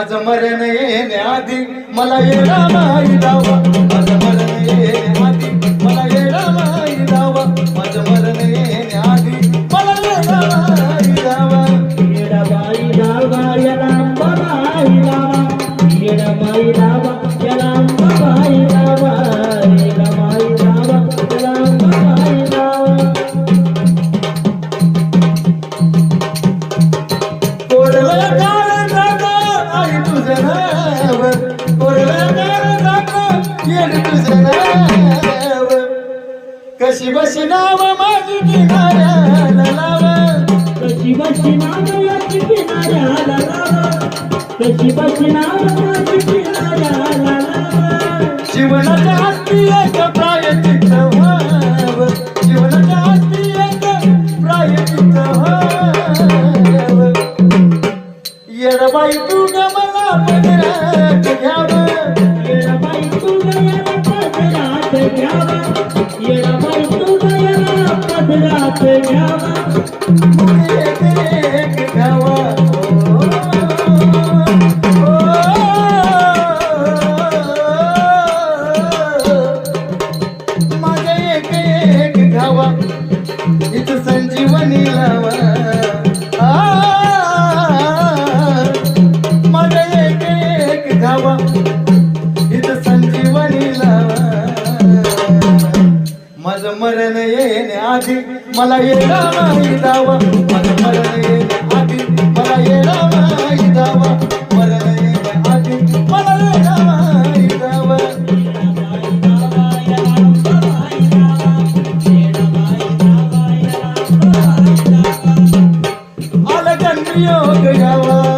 माझं मरण येण्याआधी मला येडा माई दावा माझं मरण येण्याआधी मला येडा माई दावा माझं मरण येण्याआधी मला येडा माई दावा येडा माई दावा याला माई दावा येडा माई दावा याला माई दावा येडा माई दावा याला माई दावा कशी बशी नाव माझी किनाऱ्याला लाव कशी बशी नाव माझी किनाऱ्याला लाव कशी बशी नाव माझी किनाऱ्याला लाव जीवनाच्या हत्ती एक प्रायचित्त व्हाव जीवनाच्या हत्ती एक प्रायचित्त व्हाव येडबाई तू ग मला पदरात घ्याव येडबाई तू ग याला पदरात घ्याव येडबाई तू ग याला पदरात घ्याव एक एक घ्यावा माझे एक एक घ्यावा इथं संजीवनी लावा माझे एक एक घ्यावा इथं संजीवनी लावा माझं मरण येण्याआधी मला येडा माई दावा माझं मरण येण्याआधी मला येडा माई दावा मरण येण्याआधी मला येडा माई दावा आलं योग यावा